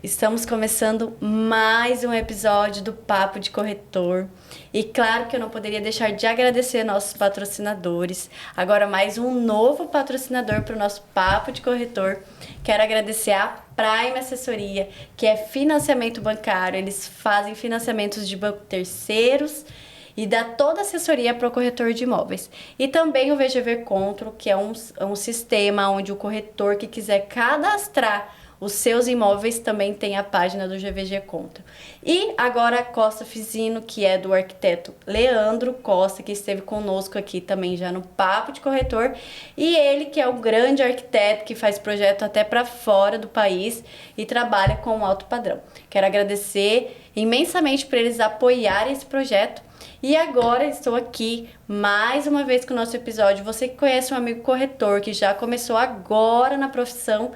Estamos começando mais um episódio do Papo de Corretor. E claro que eu não poderia deixar de agradecer nossos patrocinadores. Agora mais um novo patrocinador para o nosso Papo de Corretor. Quero agradecer a Prime Assessoria, que é financiamento bancário. Eles fazem financiamentos de banco terceiros e dá toda a assessoria para o corretor de imóveis. E também o VGV Control, que é um sistema onde o corretor que quiser cadastrar os seus imóveis também tem a página do GVG Conta. E agora a Costa Fizino, que é do arquiteto Leandro Costa, que esteve conosco aqui também já no Papo de Corretor. E ele que é um grande arquiteto que faz projeto até para fora do país e trabalha com alto padrão. Quero agradecer imensamente por eles apoiarem esse projeto. E agora estou aqui mais uma vez com o nosso episódio. Você que conhece um amigo corretor que já começou agora na profissão,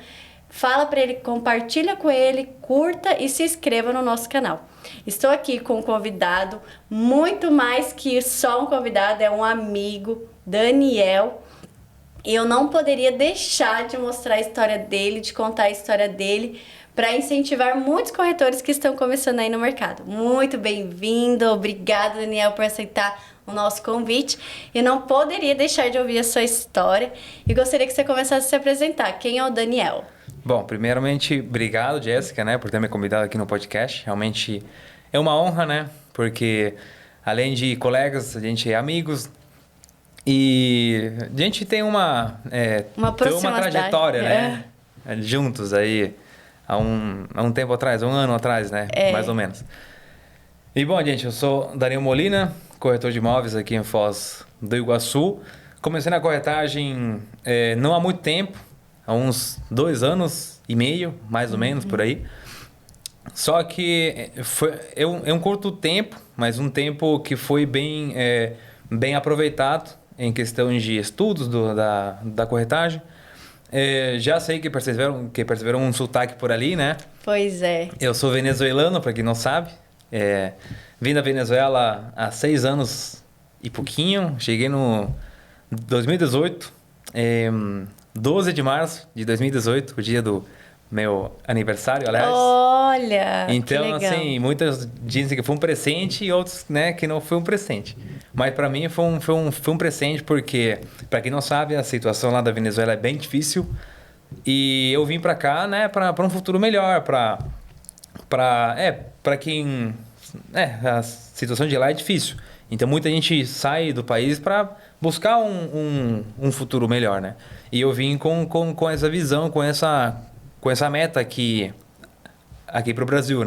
fala para ele, compartilha com ele, curta e se inscreva no nosso canal. Estou aqui com um convidado, muito mais que só um convidado, é um amigo, Daniel. E eu não poderia deixar de mostrar a história dele, de contar a história dele, para incentivar muitos corretores que estão começando aí no mercado. Muito bem-vindo, obrigada, Daniel, por aceitar o nosso convite. Eu não poderia deixar de ouvir a sua história e gostaria que você começasse a se apresentar. Quem é o Daniel? Bom, primeiramente, obrigado, Jéssica, por ter me convidado aqui no podcast. Realmente é uma honra, porque além de colegas, a gente é amigos e a gente tem uma trajetória, juntos aí há um tempo atrás, um ano atrás, mais ou menos. E bom, gente, eu sou Daniel Molina, corretor de imóveis aqui em Foz do Iguaçu. Comecei na corretagem não há muito tempo, há uns 2 anos e meio, mais ou menos, por aí. Só que é um curto tempo, mas um tempo que foi bem aproveitado em questão de estudos da corretagem. Já sei que perceberam um sotaque por ali, né? Pois é. Eu sou venezuelano, para quem não sabe. Vim da Venezuela há 6 anos e pouquinho. Cheguei no 2018. 12 de março de 2018, o dia do meu aniversário, aliás. Olha, então, que legal. assim, muitas dizem que foi um presente e outros, que não foi um presente. Mas para mim foi um presente porque, para quem não sabe, a situação lá da Venezuela é bem difícil. E eu vim para cá, para um futuro melhor, para quem... a situação de lá é difícil. Então, muita gente sai do país para buscar um futuro melhor, E eu vim com essa visão, com essa meta aqui para o Brasil,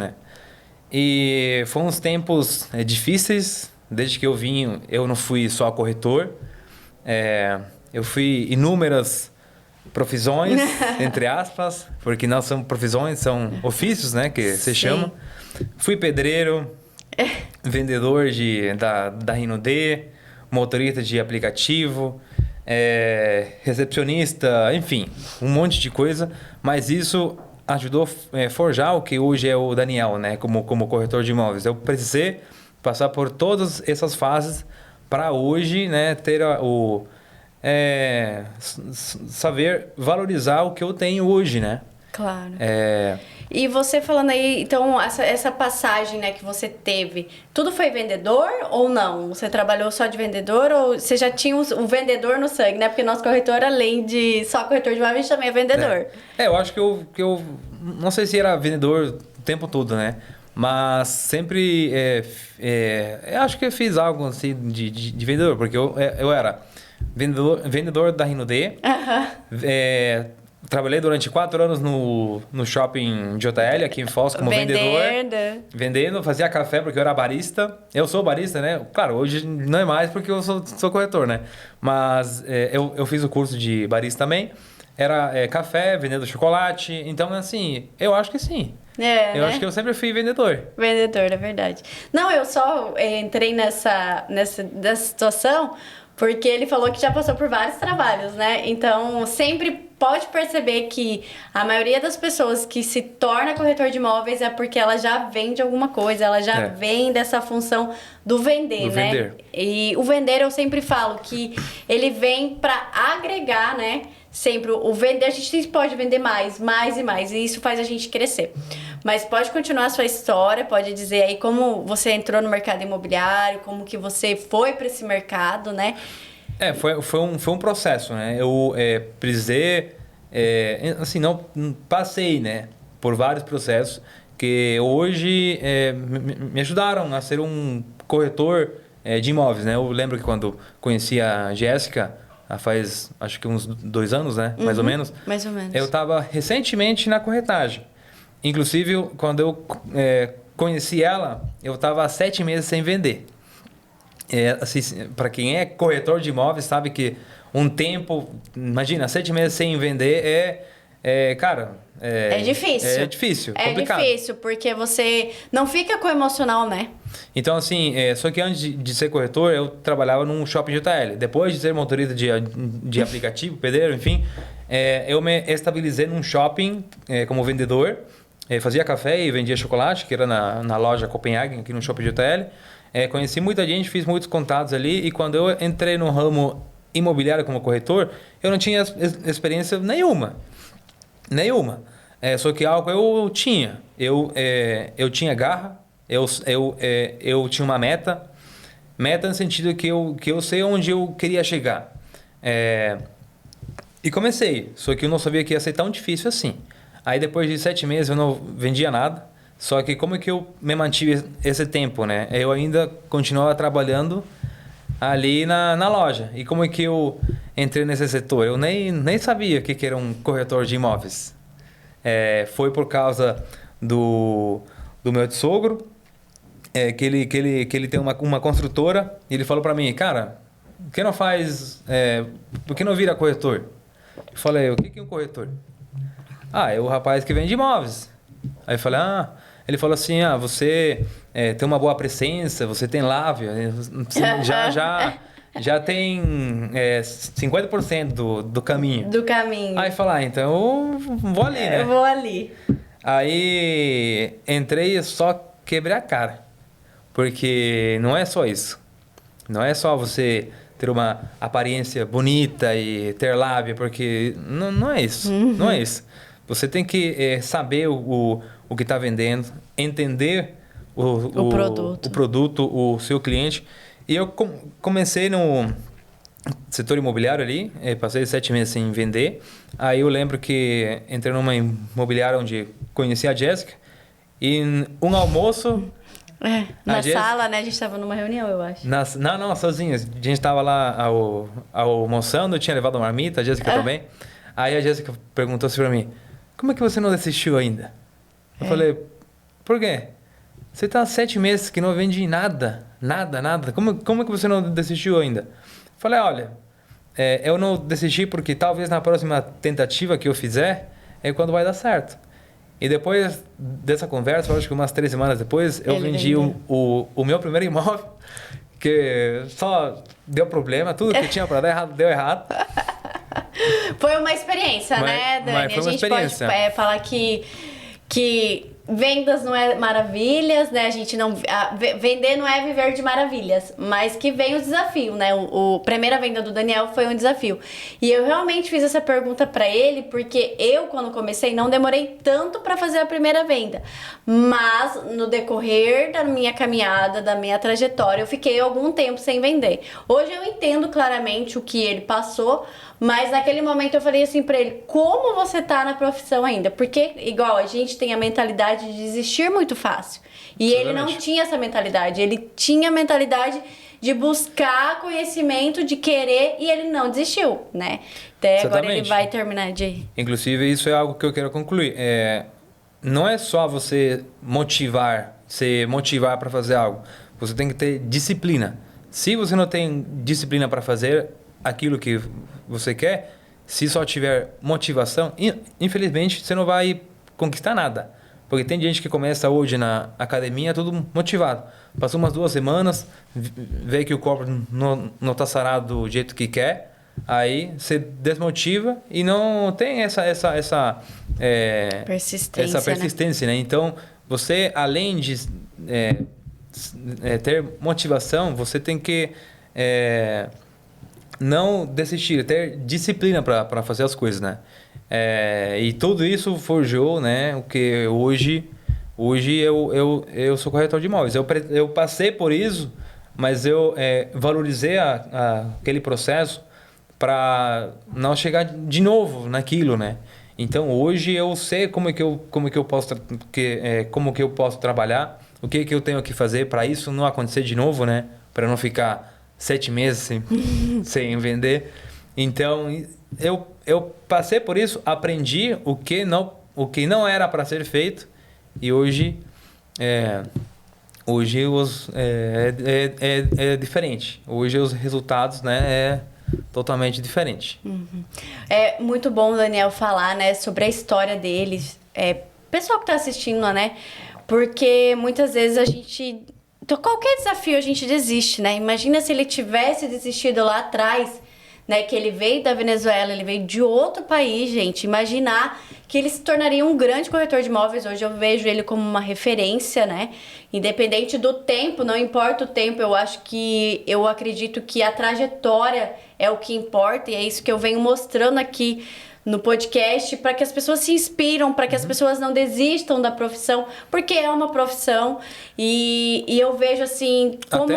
E foram uns tempos difíceis. Desde que eu vim, eu não fui só corretor. Eu fui inúmeras profissões, entre aspas, porque não são profissões, são ofícios, que se chama. Fui pedreiro, vendedor da Rinode, motorista de aplicativo, recepcionista, enfim, um monte de coisa. Mas isso ajudou a forjar o que hoje é o Daniel, como corretor de imóveis. Eu precisei passar por todas essas fases para hoje, ter saber valorizar o que eu tenho hoje, Claro. E você falando aí, então, essa passagem, que você teve, tudo foi vendedor ou não? Você trabalhou só de vendedor ou você já tinha um vendedor no sangue, Porque nosso corretor, além de só corretor de imóveis, também é vendedor. Eu acho que eu não sei se era vendedor o tempo todo, Mas sempre, eu acho que eu fiz algo assim de vendedor, porque eu era vendedor da Rinode. Trabalhei durante 4 anos no shopping JL, aqui em Foz, como vendedor. Vendendo, fazia café porque eu era barista. Eu sou barista, Claro, hoje não é mais porque eu sou corretor, Mas eu fiz o curso de barista também. Era café, vendendo chocolate. Então, assim, eu acho que sim. Eu acho que eu sempre fui vendedor. Vendedor, é verdade. Não, eu só entrei nessa situação porque ele falou que já passou por vários trabalhos, Então, sempre pode perceber que a maioria das pessoas que se torna corretor de imóveis é porque ela já vende alguma coisa, ela já vem dessa função do vender, vender. E o vender, eu sempre falo que ele vem para agregar, sempre o vender, a gente pode vender mais e mais, e isso faz a gente crescer. Mas pode continuar a sua história, pode dizer aí como você entrou no mercado imobiliário, como que você foi para esse mercado, né? Foi um processo, né? Eu precisei, assim, não passei, né, por vários processos que hoje me ajudaram a ser um corretor de imóveis, né? Eu lembro que quando conheci a Jéssica, faz acho que uns 2 anos, né? Mais ou menos. Mais ou menos. Eu estava recentemente na corretagem. Inclusive, quando eu conheci ela, eu estava há 7 meses sem vender. Assim, para quem é corretor de imóveis, sabe que um tempo, imagina, 7 meses sem vender cara... É difícil. É difícil, complicado. É difícil, porque você não fica com o emocional, né? Então, assim, só que antes de ser corretor, eu trabalhava num shopping de JL. Depois de ser motorista de aplicativo, pedreiro, enfim, eu me estabilizei num shopping como vendedor. Fazia café e vendia chocolate, que era na loja Copenhagen, aqui no shopping de JL. Conheci muita gente, fiz muitos contatos ali. E quando eu entrei no ramo imobiliário como corretor, eu não tinha experiência nenhuma. Só que algo eu tinha. Eu tinha garra, eu tinha uma meta no sentido que eu sei onde eu queria chegar. E comecei, só que eu não sabia que ia ser tão difícil assim. Aí depois de 7 meses eu não vendia nada, só que como é que eu me mantive esse tempo, né? Eu ainda continuava trabalhando ali na loja. E como é que eu entrei nesse setor? Eu nem sabia o que era um corretor de imóveis. Foi por causa do meu sogro, que ele tem uma construtora, e ele falou para mim, cara, por que não vira corretor? Eu falei, o que é um corretor? É o rapaz que vende imóveis. Aí eu falei, ele falou assim, você tem uma boa presença, você tem lábio, já tem 50% do caminho. Do caminho. Aí falar, então eu vou ali, né? Eu vou ali. Aí entrei e só quebrei a cara. Porque não é só isso. Não é só você ter uma aparência bonita e ter lábio, porque não é isso. Não é isso. Você tem que saber o que está vendendo, entender o produto, o seu cliente. E eu comecei no setor imobiliário ali, passei 7 meses sem vender. Aí eu lembro que entrei numa imobiliária onde conheci a Jéssica. E um almoço... na sala, né? A gente estava numa reunião, eu acho. Não, sozinho. A gente estava lá almoçando, eu tinha levado uma marmita, a Jéssica também. Aí a Jéssica perguntou assim para mim, como é que você não desistiu ainda? Eu falei, por quê? Você está há 7 meses que não vende nada. Como é que você não desistiu ainda? Eu falei, olha, eu não desisti porque talvez na próxima tentativa que eu fizer é quando vai dar certo. E depois dessa conversa, eu acho que umas 3 semanas depois, eu vendi o meu primeiro imóvel, que só deu problema, tudo que tinha para dar errado, deu errado. Foi uma experiência, né, Dani? Mas foi uma experiência. Pode falar que vendas não é maravilhas, né? A gente não... vender não é viver de maravilhas, mas que vem o desafio, né? A primeira venda do Daniel foi um desafio. E eu realmente fiz essa pergunta pra ele, porque eu, quando comecei, não demorei tanto pra fazer a primeira venda. Mas, no decorrer da minha caminhada, da minha trajetória, eu fiquei algum tempo sem vender. Hoje eu entendo claramente o que ele passou, mas naquele momento eu falei assim pra ele, como você tá na profissão ainda? Porque, igual, a gente tem a mentalidade de desistir muito fácil. E ele não tinha essa mentalidade. Ele tinha a mentalidade de buscar conhecimento, de querer, e ele não desistiu, né? Até agora ele vai terminar de... Inclusive, isso é algo que eu quero concluir. Não é só você se motivar para fazer algo. Você tem que ter disciplina. Se você não tem disciplina para fazer aquilo que você quer, se só tiver motivação, infelizmente você não vai conquistar nada. Porque tem gente que começa hoje na academia tudo motivado. Passou umas 2 semanas, vê que o corpo não está sarado do jeito que quer, aí você desmotiva e não tem essa persistência, né? Então, você, além de ter motivação, você tem que não desistir, ter disciplina para fazer as coisas, né? E tudo isso forjou, né? O que hoje eu sou corretor de imóveis. Eu passei por isso, mas eu valorizei aquele processo para não chegar de novo naquilo, né? Então hoje eu sei como que eu posso como que eu posso trabalhar, o que eu tenho que fazer para isso não acontecer de novo, né? Para não ficar 7 meses sem vender. Então eu passei por isso, aprendi o que não era para ser feito e hoje é diferente. Hoje os resultados, né, é totalmente diferente. Uhum. É muito bom o Daniel falar, né, sobre a história deles. Pessoal que está assistindo, né? Porque muitas vezes a gente... Qualquer desafio a gente desiste, né? Imagina se ele tivesse desistido lá atrás, né? Que ele veio da Venezuela, ele veio de outro país, gente. Imaginar que ele se tornaria um grande corretor de imóveis. Hoje eu vejo ele como uma referência, né? Independente do tempo, não importa o tempo, eu acredito que a trajetória é o que importa. E é isso que eu venho mostrando aqui no podcast, para que as pessoas se inspiram, para que as pessoas não desistam da profissão, porque é uma profissão e eu vejo assim como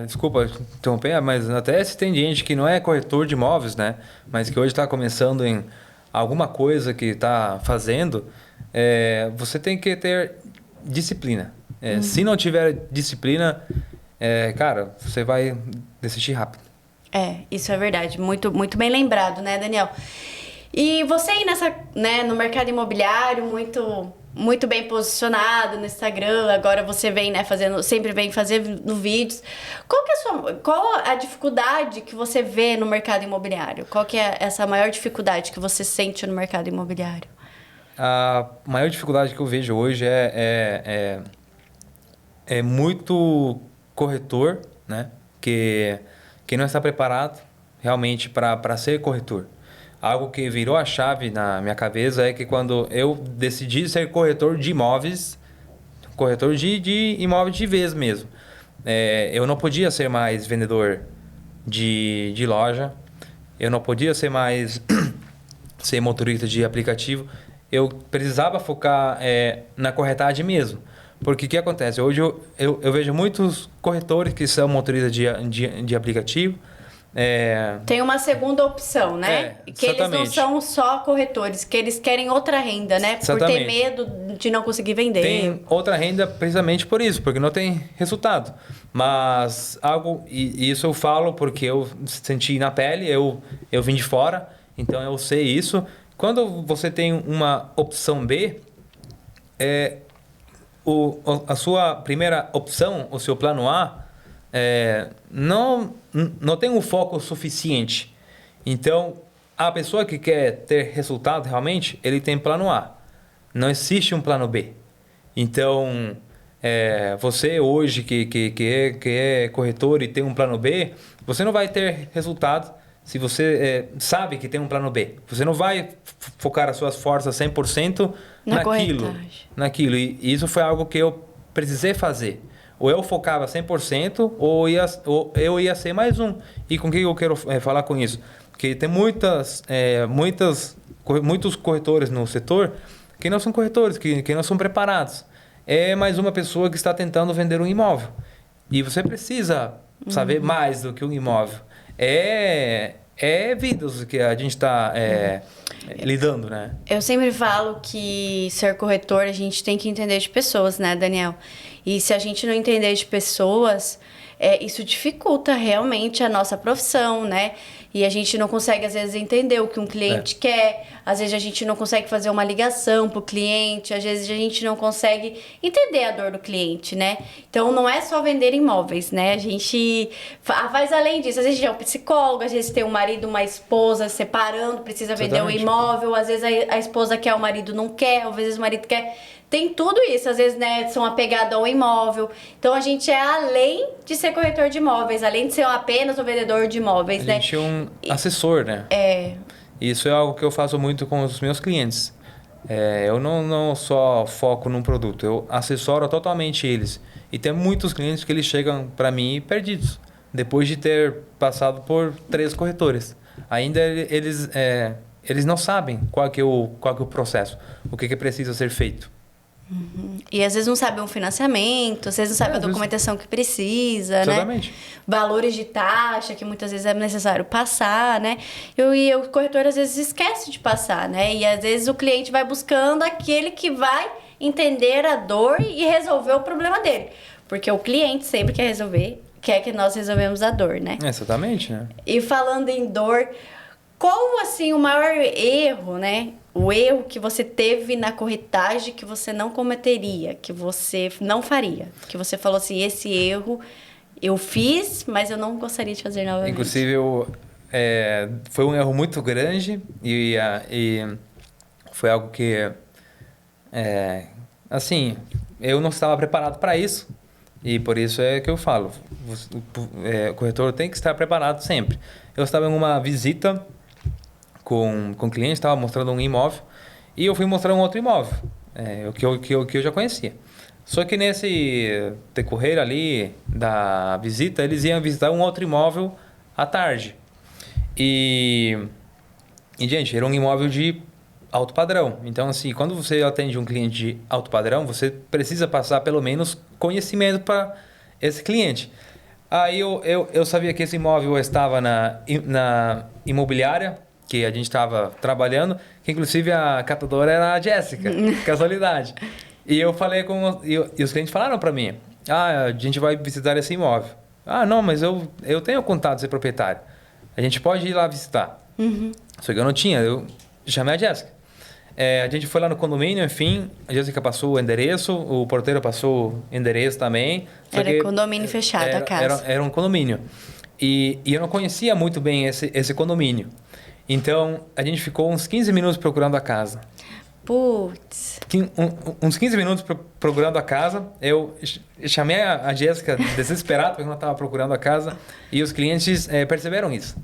Desculpa interromper, mas até se tem gente que não é corretor de imóveis, né? Mas que hoje está começando em alguma coisa que está fazendo, você tem que ter disciplina. Se não tiver disciplina, cara, você vai desistir rápido. Isso é verdade. Muito, muito bem lembrado, né, Daniel? E você aí no mercado imobiliário, muito, muito bem posicionado no Instagram, agora você vem, né, sempre vem fazendo vídeos. Qual a dificuldade que você vê no mercado imobiliário? Qual que é essa maior dificuldade que você sente no mercado imobiliário? A maior dificuldade que eu vejo hoje é muito corretor, né, que não está preparado realmente para ser corretor. Algo que virou a chave na minha cabeça é que quando eu decidi ser corretor de imóveis, corretor de imóveis de vez mesmo, eu não podia ser mais vendedor de loja, eu não podia ser mais ser motorista de aplicativo, eu precisava focar na corretagem mesmo. Porque o que acontece? Hoje eu vejo muitos corretores que são motoristas de aplicativo. Tem uma segunda opção, né? Que eles não são só corretores, que eles querem outra renda, né? Exatamente. Por ter medo de não conseguir vender. Tem outra renda precisamente por isso, porque não tem resultado. Mas e isso eu falo porque eu senti na pele, eu vim de fora, então eu sei isso. Quando você tem uma opção B, a sua primeira opção, o seu plano A, não tem um foco suficiente. Então, a pessoa que quer ter resultado realmente, ele tem plano A. Não existe um plano B. Então, você hoje que é corretor e tem um plano B, você não vai ter resultado se você sabe que tem um plano B. Você não vai focar as suas forças 100% naquilo. E isso foi algo que eu precisei fazer. Ou eu focava 100% ou eu ia ser mais um. E com o que eu quero falar com isso? Porque tem muitos corretores no setor que não são corretores, que não são preparados. É mais uma pessoa que está tentando vender um imóvel. E você precisa saber mais do que um imóvel. Vidas que a gente está lidando, né? Eu sempre falo que ser corretor, a gente tem que entender de pessoas, né, Daniel? E se a gente não entender de pessoas, isso dificulta realmente a nossa profissão, né? E a gente não consegue, às vezes, entender o que um cliente quer. Às vezes, a gente não consegue fazer uma ligação pro cliente. Às vezes, a gente não consegue entender a dor do cliente, né? Então, não é só vender imóveis, né? A gente faz além disso. Às vezes, é um psicólogo. Às vezes, tem um marido, uma esposa separando, precisa vender um imóvel. Às vezes, a esposa quer, o marido não quer. Às vezes, o marido quer... Tem tudo isso, às vezes, né, são apegados ao imóvel. Então, a gente é além de ser corretor de imóveis, além de ser apenas um vendedor de imóveis, né? A gente é um assessor, né? Isso é algo que eu faço muito com os meus clientes. Eu não só foco num produto, eu assessoro totalmente eles. E tem muitos clientes que eles chegam para mim perdidos. depois de ter passado por 3 corretores. Ainda eles não sabem qual que é o processo, o que precisa ser feito. E às vezes não sabe um financiamento, às vezes não sabe a documentação que precisa, Exatamente. né? Valores de taxa que muitas vezes é necessário passar, né? E o corretor às vezes esquece de passar, né? E às vezes o cliente vai buscando aquele que vai entender a dor e resolver o problema dele. Porque o cliente sempre quer que nós resolvemos a dor, né? Exatamente, né? E falando em dor, qual, assim, o maior erro, né? O erro que você teve na corretagem que você não cometeria, que você não faria. Que você falou assim, esse erro eu fiz, mas eu não gostaria de fazer novamente. Inclusive, foi um erro muito grande e foi algo que, assim, eu não estava preparado para isso. E por isso é que eu falo, o corretor tem que estar preparado sempre. Eu estava em uma visita com um cliente, estava mostrando um imóvel e eu fui mostrar um outro imóvel, que eu já conhecia. Só que nesse decorrer ali da visita, eles iam visitar um outro imóvel à tarde. E gente, era um imóvel de alto padrão. Então, assim, quando você atende um cliente de alto padrão, você precisa passar pelo menos conhecimento para esse cliente. Aí eu sabia que esse imóvel estava na imobiliária que a gente estava trabalhando, que inclusive a catadora era a Jéssica, casualidade. E eu falei e os clientes falaram para mim, a gente vai visitar esse imóvel. Não, mas eu tenho contato desse proprietário. A gente pode ir lá visitar. Só que eu não tinha, eu chamei a Jéssica. A gente foi lá no condomínio, enfim, a Jéssica passou o endereço, o porteiro passou o endereço também. Era condomínio fechado, a casa. Era um condomínio. E eu não conhecia muito bem esse condomínio. Então, a gente ficou uns 15 minutos procurando a casa. Putz. Uns 15 minutos procurando a casa. Eu chamei a Jéssica desesperada, porque ela estava procurando a casa. E os clientes perceberam isso.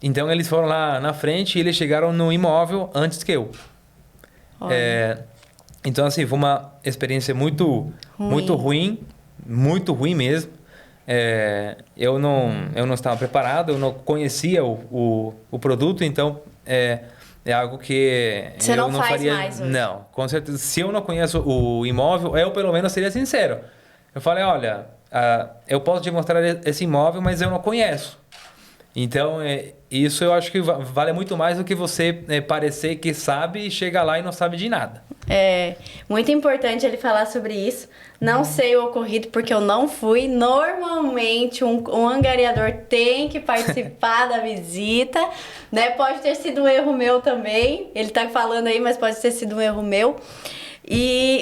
Então, eles foram lá na frente e eles chegaram no imóvel antes que eu. Então, assim, foi uma experiência muito ruim mesmo. Eu não estava preparado, eu não conhecia o produto, então é algo que você eu não faz faria mais hoje. Não, com certeza. Se eu não conheço o imóvel, eu pelo menos seria sincero. Eu falei, olha, eu posso te mostrar esse imóvel, mas eu não conheço. Então, isso eu acho que vale muito mais do que você parecer que sabe e chega lá e não sabe de nada. É muito importante ele falar sobre isso. Não sei o ocorrido porque eu não fui. Normalmente um angariador tem que participar da visita, né? Pode ter sido um erro meu também. Ele tá falando aí, mas pode ter sido um erro meu.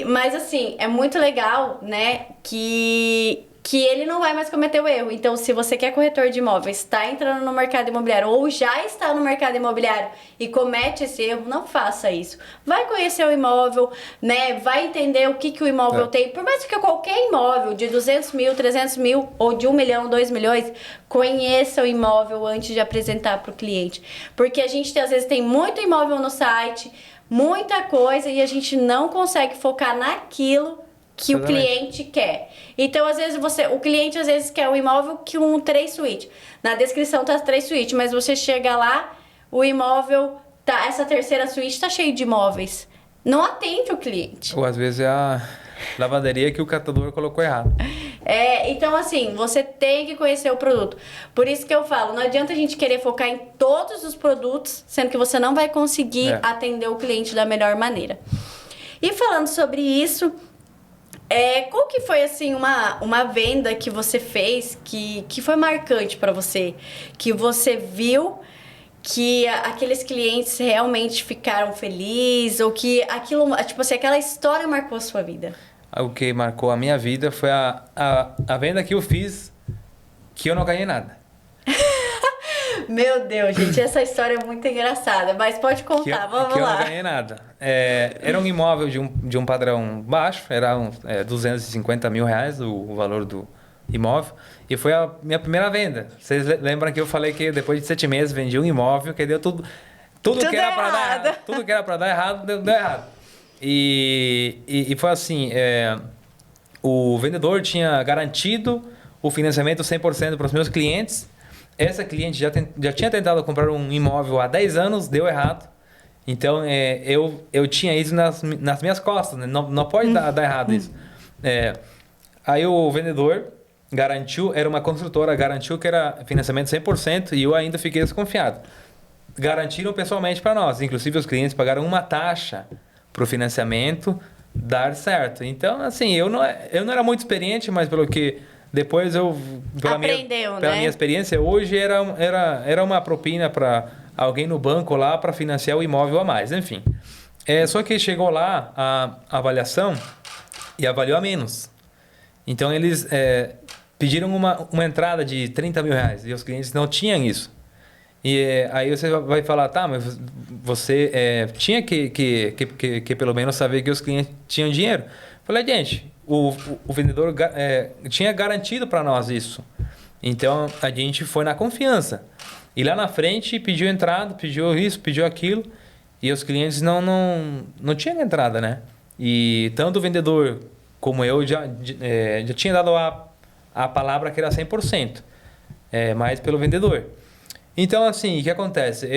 Mas assim, é muito legal, né? Que ele não vai mais cometer o erro. Então, se você que é corretor de imóveis, está entrando no mercado imobiliário ou já está no mercado imobiliário e comete esse erro, não faça isso. Vai conhecer o imóvel, né? Vai entender o que o imóvel tem. Por mais que qualquer imóvel de 200 mil, 300 mil ou de 1 milhão, 2 milhões, conheça o imóvel antes de apresentar para o cliente. Porque a gente, às vezes, tem muito imóvel no site, muita coisa, e a gente não consegue focar naquilo que o cliente quer. Então, às vezes, o cliente às vezes quer um imóvel que 3 suítes. Na descrição tá 3 suítes, mas você chega lá, o imóvel tá, essa terceira suíte tá cheio de imóveis. Não atende o cliente. Ou às vezes é a lavanderia que o catador colocou errado. Então assim, você tem que conhecer o produto. Por isso que eu falo, não adianta a gente querer focar em todos os produtos, sendo que você não vai conseguir atender o cliente da melhor maneira. E falando sobre isso, qual que foi, assim, uma venda que você fez que foi marcante para você? Que você viu que aqueles clientes realmente ficaram felizes? Ou que aquilo, tipo assim, aquela história marcou a sua vida? O que marcou a minha vida foi a venda que eu fiz que eu não ganhei nada. Meu Deus, gente, essa história é muito engraçada, mas pode contar, vamos lá. Que eu não ganhei nada. Era um imóvel de um padrão baixo, era 250 mil reais o valor do imóvel, e foi a minha primeira venda. Vocês lembram que eu falei que depois de 7 meses vendi um imóvel, que deu tudo que era para dar errado. Tudo que era para dar errado, deu errado. E foi assim, o vendedor tinha garantido o financiamento 100% para os meus clientes. Essa cliente já tinha tentado comprar um imóvel há 10 anos, deu errado. Então, eu tinha isso nas minhas costas, né? Não pode dar errado isso. Aí o vendedor garantiu, era uma construtora, garantiu que era financiamento 100% e eu ainda fiquei desconfiado. Garantiram pessoalmente para nós, inclusive os clientes pagaram uma taxa para o financiamento dar certo. Então, assim, eu não era muito experiente, mas pelo que depois pela minha experiência, hoje era uma propina para alguém no banco lá para financiar o imóvel a mais, enfim. Só que chegou lá a avaliação e avaliou a menos. Então, eles pediram uma entrada de 30 mil reais e os clientes não tinham isso. E aí você vai falar, tá, mas você tinha que pelo menos saber que os clientes tinham dinheiro. Falei, gente, o vendedor tinha garantido para nós isso. Então, a gente foi na confiança. E lá na frente pediu entrada, pediu isso, pediu aquilo. E os clientes não tinham entrada, né? E tanto o vendedor como eu já tinha dado a palavra que era 100%. Mais pelo vendedor. Então, assim, o que acontece?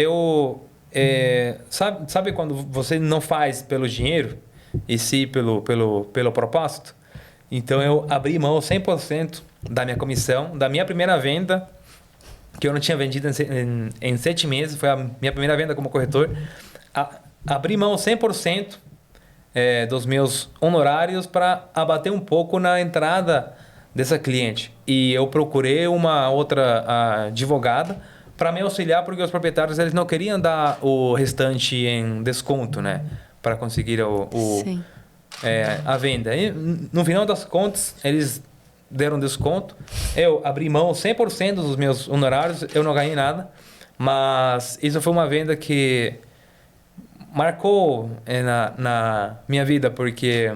Sabe quando você não faz pelo dinheiro e sim pelo propósito? Então, eu abri mão 100% da minha comissão, da minha primeira venda, que eu não tinha vendido em 7 meses, foi a minha primeira venda como corretor. Abri mão 100% dos meus honorários para abater um pouco na entrada dessa cliente. E eu procurei uma outra advogada para me auxiliar, porque os proprietários eles não queriam dar o restante em desconto, né? Para conseguir a venda. E, no final das contas, eles deram desconto. Eu abri mão 100% dos meus honorários, eu não ganhei nada. Mas isso foi uma venda que marcou na minha vida, porque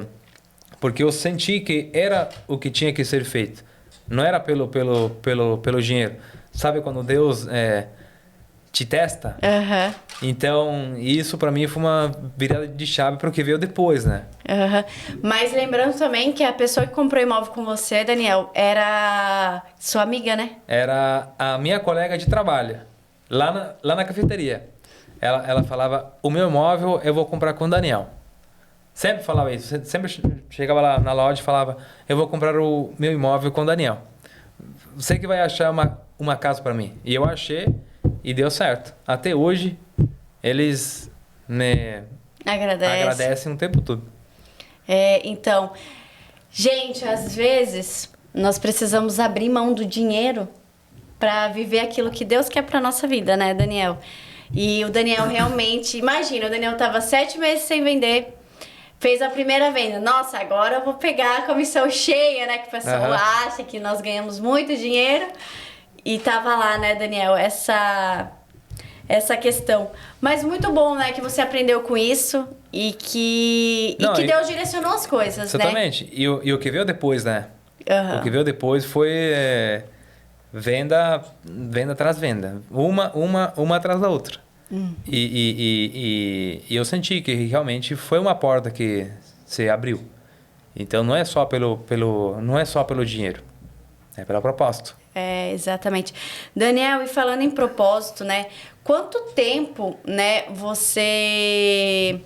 eu senti que era o que tinha que ser feito. Não era pelo dinheiro. Sabe quando Deus te testa? Uhum. Então, isso para mim foi uma virada de chave para o que veio depois, né? Uhum. Mas lembrando também que a pessoa que comprou imóvel com você, Daniel, era sua amiga, né? Era a minha colega de trabalho, lá na cafeteria. Ela falava, o meu imóvel eu vou comprar com o Daniel. Sempre falava isso. Sempre chegava lá na loja e falava, eu vou comprar o meu imóvel com o Daniel. Você que vai achar uma casa para mim. E eu achei e deu certo. Até hoje, eles me agradecem o tempo todo. Então, gente, às vezes nós precisamos abrir mão do dinheiro para viver aquilo que Deus quer para nossa vida, né, Daniel? E o Daniel realmente, imagina, o Daniel estava 7 meses sem vender. Fez a primeira venda. Nossa, agora eu vou pegar a comissão cheia, né? Que o pessoal acha que nós ganhamos muito dinheiro. E tava lá, né, Daniel, essa questão. Mas muito bom, né, que você aprendeu com isso e que Deus direcionou as coisas, exatamente. Né? E o que veio depois, né? Uhum. O que veio depois foi venda atrás venda. Uma atrás da outra. E eu senti que realmente foi uma porta que se abriu. Então não é só pelo dinheiro, é pelo propósito. Exatamente. Daniel, e falando em propósito, né? Quanto tempo, né, você...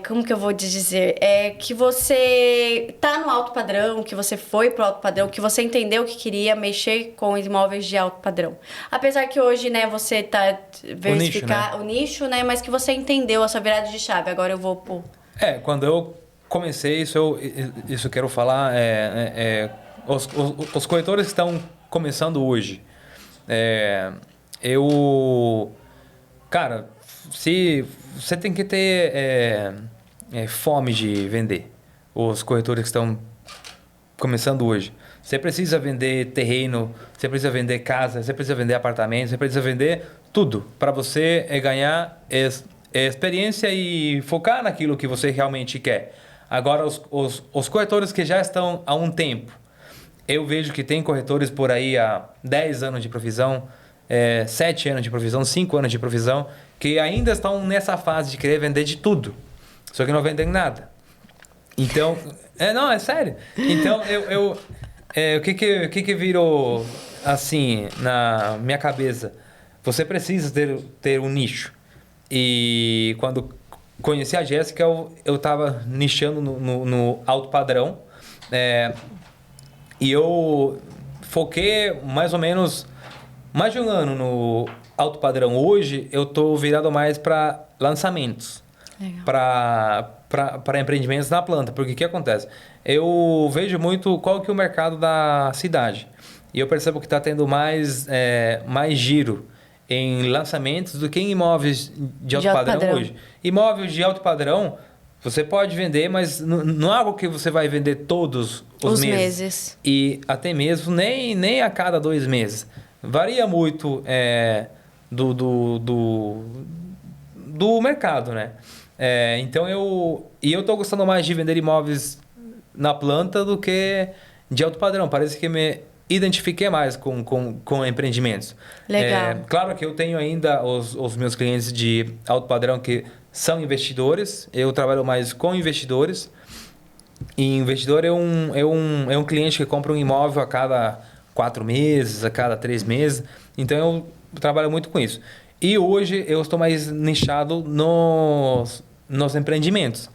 como que eu vou te dizer? Que você tá no alto padrão, que você foi pro alto padrão, que você entendeu que queria mexer com imóveis de alto padrão. Apesar que hoje, né, você tá verificar o nicho, né, mas que você entendeu a sua virada de chave. Agora eu vou pro... Quando eu comecei isso, eu quero falar, os corretores que estão começando hoje, cara, se você tem que ter fome de vender. Os corretores que estão começando hoje. Você precisa vender terreno, você precisa vender casa, você precisa vender apartamento, você precisa vender tudo para você ganhar experiência e focar naquilo que você realmente quer. Agora, os corretores que já estão há um tempo, eu vejo que tem corretores por aí há 10 anos de profissão, 7 anos de profissão, 5 anos de profissão, que ainda estão nessa fase de querer vender de tudo, só que não vendem nada. Então, não, é sério. Então, O que que virou assim na minha cabeça? Você precisa ter um nicho. E quando conheci a Jéssica, eu tava nichando no alto padrão. É, e eu foquei mais ou menos mais de um ano no alto padrão. Hoje eu tô virado mais para lançamentos, Legal. para empreendimentos na planta. Porque o que acontece? Eu vejo muito qual que é o mercado da cidade. E eu percebo que está tendo mais giro em lançamentos do que em imóveis de alto padrão hoje. Imóveis de alto padrão, você pode vender, mas não é algo que você vai vender todos os meses. E até mesmo nem a cada 2 meses. Varia muito do mercado, né? Então eu tô gostando mais de vender imóveis na planta do que de alto padrão. Parece que me identifiquei mais com empreendimentos. Legal. Claro que eu tenho ainda os meus clientes de alto padrão que são investidores. Eu trabalho mais com investidores. E investidor é um cliente que compra um imóvel a cada 4 meses, a cada 3 meses. Então eu trabalho muito com isso. E hoje eu estou mais nichado nos empreendimentos.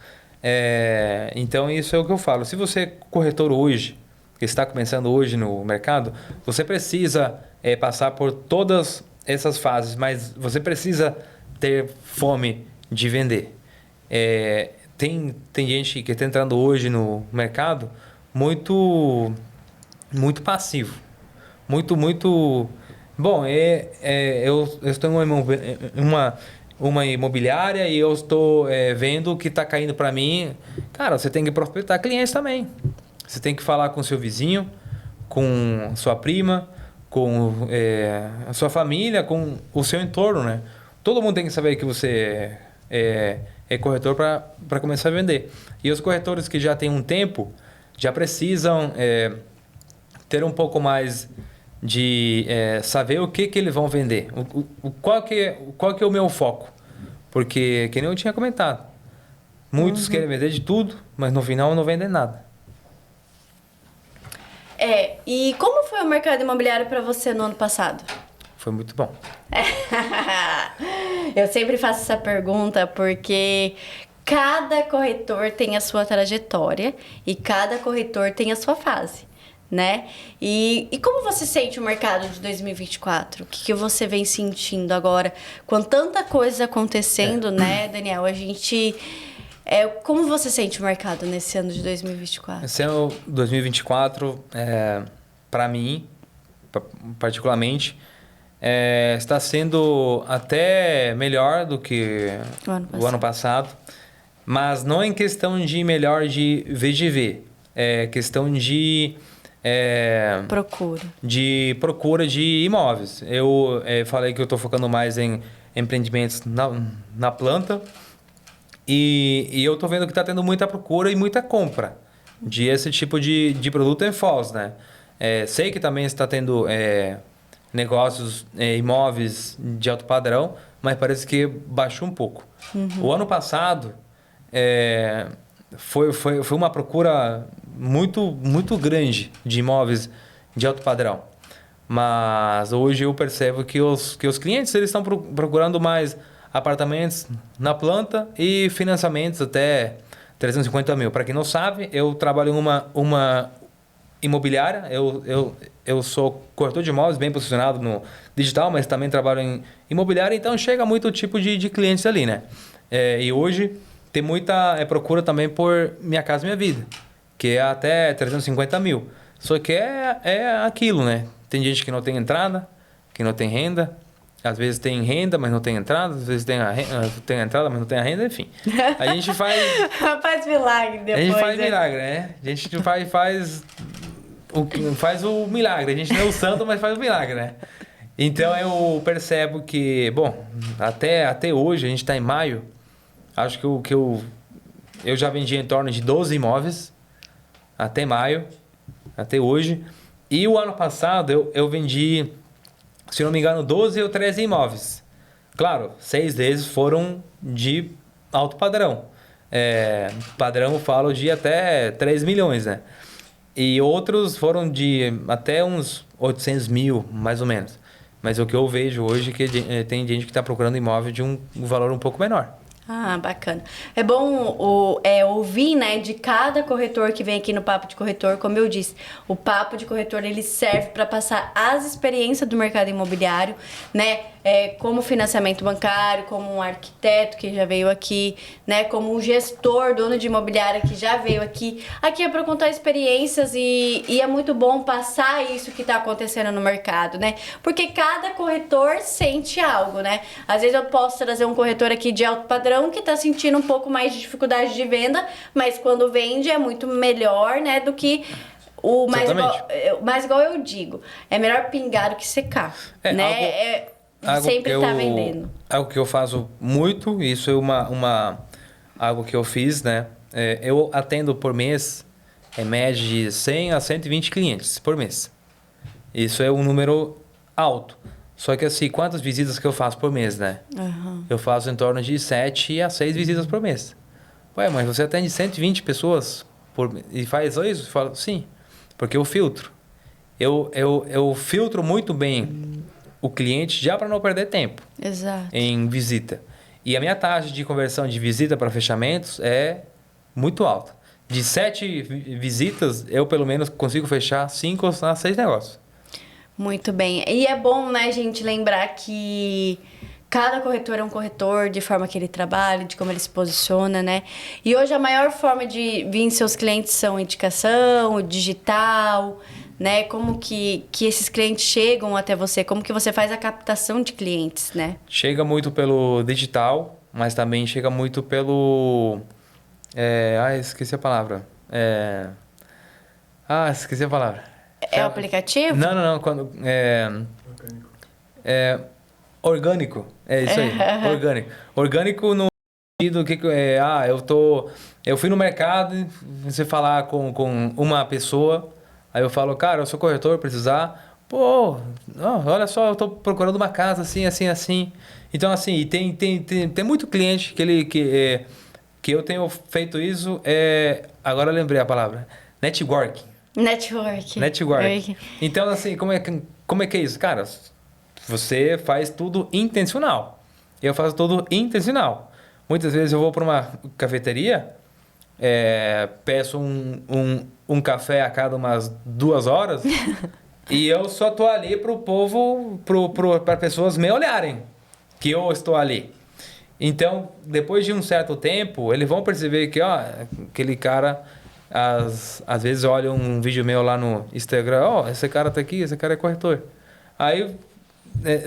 Então isso é o que eu falo. Se você é corretor hoje, que está começando hoje no mercado, você precisa passar por todas essas fases, mas você precisa ter fome de vender. Tem gente que está entrando hoje no mercado muito passivo. Muito. Bom, eu estou em uma imobiliária e eu estou vendo o que está caindo para mim. Cara, você tem que prospectar clientes também. Você tem que falar com seu vizinho, com sua prima, com a sua família, com o seu entorno, né? Todo mundo tem que saber que você é corretor para começar a vender. E os corretores que já têm um tempo já precisam ter um pouco mais de saber o que eles vão vender. Qual que é o meu foco? Porque, que nem eu tinha comentado, muitos querem vender de tudo, mas no final não vendem nada. E como foi o mercado imobiliário para você no ano passado? Foi muito bom. Eu sempre faço essa pergunta porque cada corretor tem a sua trajetória e cada corretor tem a sua fase, né? E como você sente o mercado de 2024? O que você vem sentindo agora com tanta coisa acontecendo, né, Daniel? Como você sente o mercado nesse ano de 2024? Esse ano 2024, para mim, particularmente, está sendo até melhor do que o ano passado, mas não em questão de melhor de VGV, é questão de procura de imóveis. Eu falei que eu estou focando mais em empreendimentos na planta. E eu tô vendo que está tendo muita procura e muita compra de esse tipo de produto em Foz, né? Sei que também está tendo negócios, imóveis de alto padrão, mas parece que baixou um pouco. O ano passado foi uma procura muito grande de imóveis de alto padrão. Mas hoje eu percebo que os clientes eles estão procurando mais apartamentos na planta e financiamentos até 350 mil. Para quem não sabe, eu trabalho em uma imobiliária. Eu sou corretor de imóveis, bem posicionado no digital, mas também trabalho em imobiliária. Então, chega muito tipo de clientes ali, né? E hoje tem muita procura também por Minha Casa Minha Vida, que é até 350 mil. Só que é aquilo, né? Tem gente que não tem entrada, que não tem renda. Às vezes tem renda, mas não tem entrada. Às vezes tem entrada, mas não tem a renda. Enfim, a gente faz... faz milagre depois. A gente faz milagre, né? A gente faz o milagre. A gente não é o santo, mas faz o milagre, né? Então, eu percebo que... Bom, até hoje, a gente está em maio. Acho que eu já vendi em torno de 12 imóveis. Até maio. Até hoje. E o ano passado, eu vendi... Se não me engano, 12 ou 13 imóveis. Claro, 6 deles foram de alto padrão. Padrão, eu falo de até 3 milhões, né? E outros foram de até uns 800 mil, mais ou menos. Mas o que eu vejo hoje é que tem gente que está procurando imóvel de um valor um pouco menor. Ah, bacana. É bom ouvir, né, de cada corretor que vem aqui no Papo de Corretor. Como eu disse, o Papo de Corretor, ele serve para passar as experiências do mercado imobiliário, né, como financiamento bancário, como um arquiteto que já veio aqui, né, como um gestor, dono de imobiliária que já veio aqui. Aqui é para contar experiências e é muito bom passar isso que está acontecendo no mercado, né, porque cada corretor sente algo, né. Às vezes eu posso trazer um corretor aqui de alto padrão que está sentindo um pouco mais de dificuldade de venda, mas quando vende é muito melhor, né, do que o mais igual eu digo. É melhor pingar do que secar, né? Sempre tá vendendo. Algo que eu faço muito, isso é algo que eu fiz, né? Eu atendo por mês, em média de 100 a 120 clientes por mês. Isso é um número alto. Só que assim, quantas visitas que eu faço por mês, né? Uhum. Eu faço em torno de 7 a 6 visitas por mês. Ué, mas você atende 120 pessoas e faz isso? Eu falo, sim, porque eu filtro. Eu filtro muito bem o cliente já para não perder tempo. Exato. Em visita. E a minha taxa de conversão de visita para fechamentos é muito alta. De 7 visitas, eu pelo menos consigo fechar 5 a 6 negócios. Muito bem. E é bom, né, gente, lembrar que cada corretor é um corretor, de forma que ele trabalha, de como ele se posiciona, né? E hoje a maior forma de vir seus clientes são indicação, o digital, né? Como que esses clientes chegam até você? Como que você faz a captação de clientes, né? Chega muito pelo digital, mas também chega muito pelo... esqueci a palavra. Esqueci a palavra. É o aplicativo? Não. Orgânico. É isso aí. Orgânico. Orgânico no sentido que eu fui no mercado e você falar com uma pessoa, aí eu falo, cara, eu sou corretor, precisar. Pô, não, olha só, eu tô procurando uma casa assim. Então, assim, tem muito cliente que eu tenho feito isso. Agora eu lembrei a palavra. Networking. Então, assim, como é que é isso? Cara, você faz tudo intencional. Eu faço tudo intencional. Muitas vezes eu vou para uma cafeteria, peço um café a cada umas 2 horas e eu só tô ali pro povo, para pessoas me olharem que eu estou ali. Então, depois de um certo tempo, eles vão perceber que, aquele cara... Às vezes olha um vídeo meu lá no Instagram, esse cara tá aqui, esse cara é corretor. Aí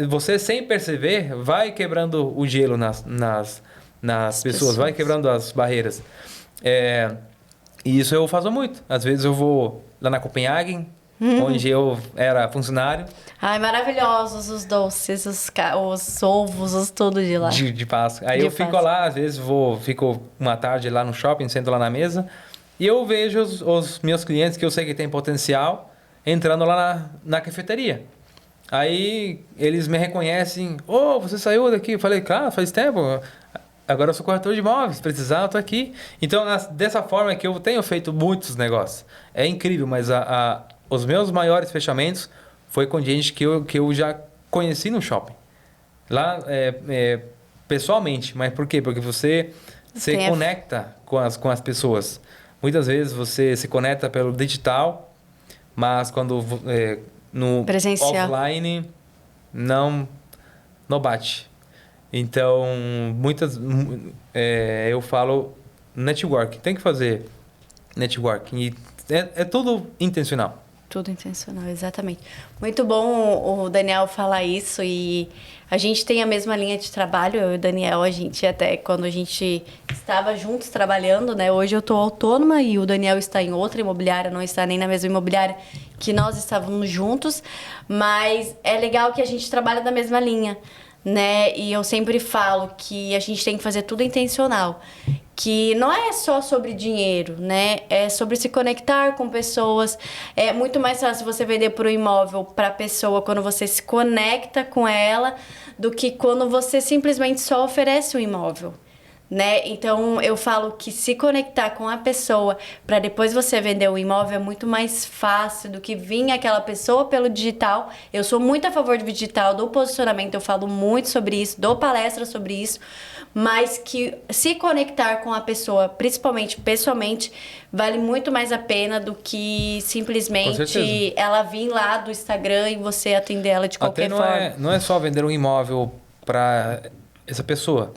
você, sem perceber, vai quebrando o gelo nas pessoas, vai quebrando as barreiras. E isso eu faço muito. Às vezes eu vou lá na Copenhagen, onde eu era funcionário. Ai, maravilhosos os doces, os ovos, os tudo de lá. De Páscoa. Aí eu fico lá, às vezes fico uma tarde lá no shopping, sento lá na mesa. E eu vejo os meus clientes, que eu sei que tem potencial, entrando lá na cafeteria. Aí eles me reconhecem. Você saiu daqui? Eu falei, claro, faz tempo. Agora eu sou corretor de imóveis, precisar, eu tô aqui. Então, dessa forma que eu tenho feito muitos negócios. É incrível, mas os meus maiores fechamentos foi com gente que eu já conheci no shopping. Lá, pessoalmente. Mas por quê? Porque você se conecta com as pessoas. Muitas vezes você se conecta pelo digital, mas quando no presencial, offline não bate. Então, eu falo networking. Tem que fazer networking. E é tudo intencional. Tudo intencional, exatamente. Muito bom o Daniel falar isso, e a gente tem a mesma linha de trabalho, eu e o Daniel, a gente até quando a gente estava juntos trabalhando, né? Hoje eu tô autônoma e o Daniel está em outra imobiliária, não está nem na mesma imobiliária que nós estávamos juntos, mas é legal que a gente trabalha da mesma linha, né? E eu sempre falo que a gente tem que fazer tudo intencional. Que não é só sobre dinheiro, né? É sobre se conectar com pessoas. É muito mais fácil você vender por um imóvel para a pessoa quando você se conecta com ela do que quando você simplesmente só oferece um imóvel, né? Então eu falo que se conectar com a pessoa para depois você vender o imóvel é muito mais fácil do que vir aquela pessoa pelo digital. Eu sou muito a favor do digital, do posicionamento, eu falo muito sobre isso, dou palestra sobre isso, mas que se conectar com a pessoa, principalmente pessoalmente, vale muito mais a pena do que Com simplesmente certeza. ela vir lá do Instagram e você atender ela de qualquer Até forma. não é só vender um imóvel para essa pessoa.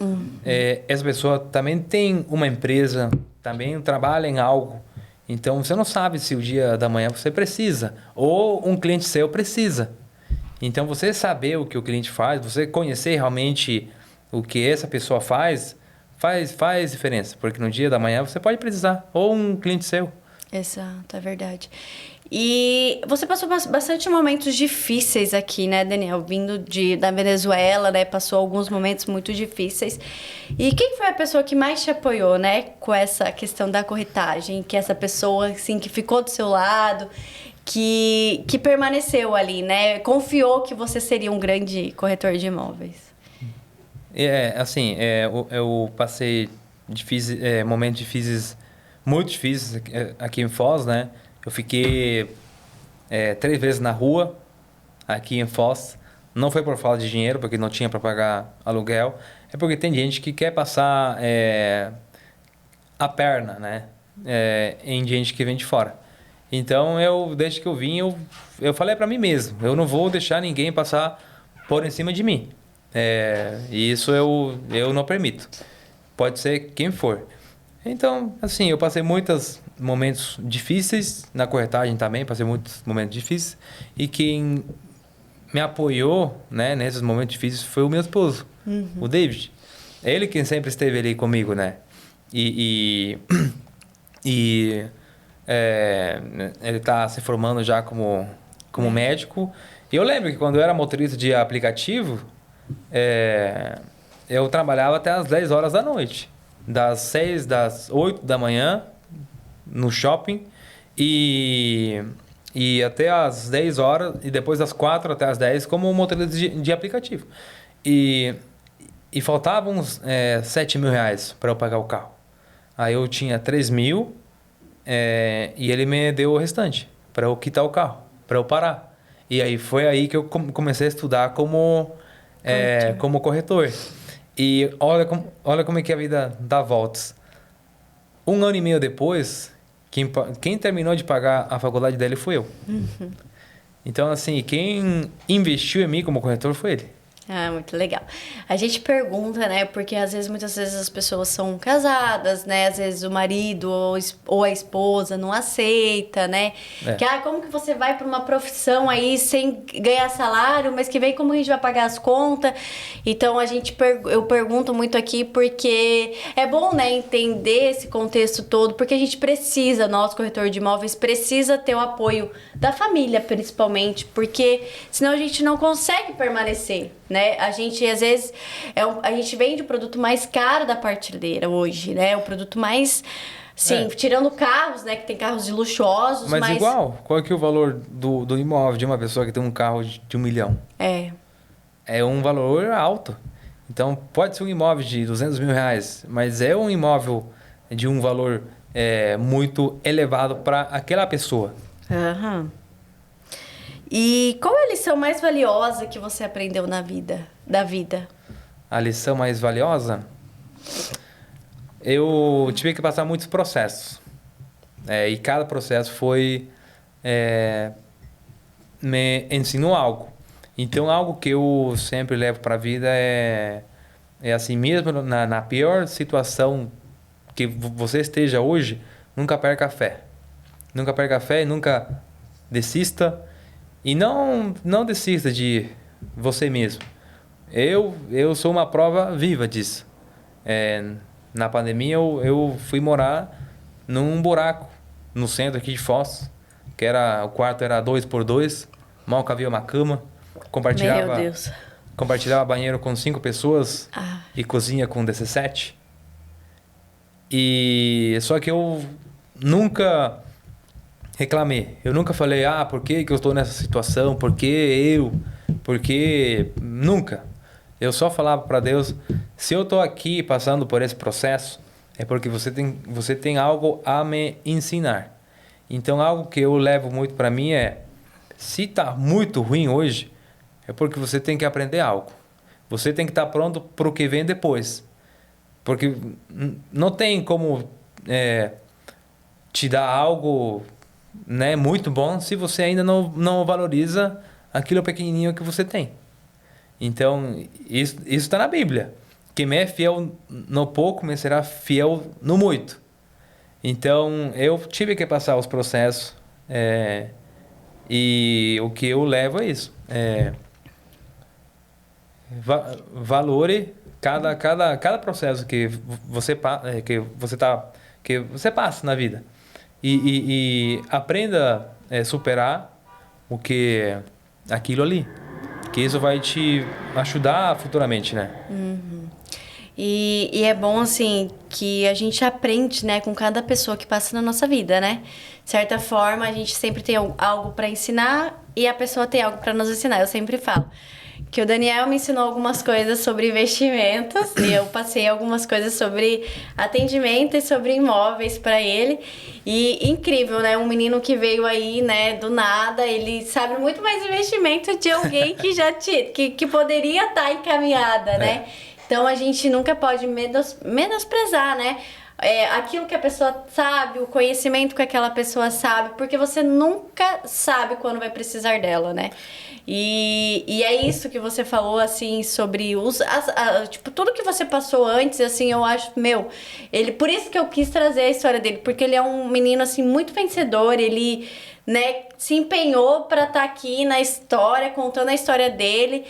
Essa pessoa também tem uma empresa, também trabalha em algo. Então você não sabe se o dia da manhã você precisa ou um cliente seu precisa. Então você saber o que o cliente faz, você conhecer realmente o que essa pessoa faz diferença, porque no dia da manhã você pode precisar ou um cliente seu. Exato, é verdade. E você passou bastante momentos difíceis aqui, né, Daniel? Vindo da Venezuela, né? Passou alguns momentos muito difíceis. E quem foi a pessoa que mais te apoiou, né? Com essa questão da corretagem? Que essa pessoa, assim, que ficou do seu lado, que permaneceu ali, né? Confiou que você seria um grande corretor de imóveis. Assim, eu passei momentos difíceis, muito difíceis aqui em Foz, né? Eu fiquei 3 vezes na rua aqui em Foz. Não foi por falta de dinheiro, porque não tinha para pagar aluguel. É porque tem gente que quer passar a perna, né? Em gente que vem de fora. Então, desde que eu vim, eu falei para mim mesmo, eu não vou deixar ninguém passar por em cima de mim. E isso eu não permito. Pode ser quem for. Então, assim, eu passei muitos momentos difíceis na corretagem também, passei muitos momentos difíceis. E quem me apoiou, né, nesses momentos difíceis foi o meu esposo, o David. É ele quem sempre esteve ali comigo, né? E, e ele está se formando já como médico. E eu lembro que quando eu era motorista de aplicativo, eu trabalhava até as 10 horas da noite. Das 8 da manhã no shopping e até as 10 horas e depois das 4 até as 10 como motorista de aplicativo. E faltavam uns 7 mil reais para eu pagar o carro. Aí eu tinha 3 mil e ele me deu o restante para eu quitar o carro, para eu parar. E aí foi aí que eu comecei a estudar como corretor. E olha como é que a vida dá voltas. 1 ano e meio depois, quem terminou de pagar a faculdade dele foi eu. Então, assim, quem investiu em mim como corretor foi ele. Ah, muito legal. A gente pergunta, né? Porque muitas vezes as pessoas são casadas, né? Às vezes o marido ou a esposa não aceita, né? Que, como que você vai para uma profissão aí sem ganhar salário, mas que vem como a gente vai pagar as contas? Então, eu pergunto muito aqui porque é bom, né? Entender esse contexto todo, porque a gente precisa, nós, corretor de imóveis, precisa ter o apoio da família, principalmente, porque senão a gente não consegue permanecer, né? A gente, às vezes, a gente vende o produto mais caro da prateleira hoje, né? O produto mais, sim, tirando carros, né? Que tem carros de luxuosos, mas igual, qual é que é o valor do imóvel de uma pessoa que tem um carro de 1 milhão? É um valor alto. Então, pode ser um imóvel de 200 mil reais, mas é um imóvel de um valor muito elevado para aquela pessoa. Aham. E qual é a lição mais valiosa que você aprendeu da vida? A lição mais valiosa? Eu tive que passar muitos processos. E cada processo me ensinou algo. Então, algo que eu sempre levo para a vida é assim, mesmo na pior situação que você esteja hoje, nunca perca a fé. Nunca perca a fé e nunca desista. E não desista de você mesmo. Eu sou uma prova viva disso. Na pandemia, eu fui morar num buraco no centro aqui de Foz, o quarto era 2x2, mal cabia uma cama. Meu Deus. Compartilhava banheiro com 5 pessoas e cozinha com 17. E só que eu nunca reclamei. Eu nunca falei, por que eu estou nessa situação? Por que eu? Porque nunca. eu só falava para Deus, se eu tô aqui passando por esse processo, é porque você tem algo a me ensinar. Então, algo que eu levo muito para mim é, se tá muito ruim hoje, é porque você tem que aprender algo. Você tem que estar pronto para o que vem depois. Porque não tem como te dar algo, né, muito bom se você ainda não valoriza aquilo pequenininho que você tem. Então, isso está na Bíblia. Quem me é fiel no pouco, me será fiel no muito. Então, eu tive que passar os processos. E o que eu levo é isso. Valore cada processo que você passa na vida. E aprenda a superar aquilo ali. Que isso vai te ajudar futuramente, né? Uhum. E é bom, assim, que a gente aprende, né, com cada pessoa que passa na nossa vida, né? De certa forma, a gente sempre tem algo para ensinar e a pessoa tem algo para nos ensinar. Eu sempre falo que o Daniel me ensinou algumas coisas sobre investimentos e eu passei algumas coisas sobre atendimento e sobre imóveis para ele. E incrível, né? Um menino que veio aí, né, do nada, ele sabe muito mais investimento de alguém que já que poderia estar encaminhada, né? Então a gente nunca pode menosprezar, né? Aquilo que a pessoa sabe, o conhecimento que aquela pessoa sabe, porque você nunca sabe quando vai precisar dela, né? E é isso que você falou, assim, sobre tipo, tudo que você passou antes, assim, eu acho, por isso que eu quis trazer a história dele, porque ele é um menino, assim, muito vencedor, ele, né, se empenhou para estar aqui na história, contando a história dele.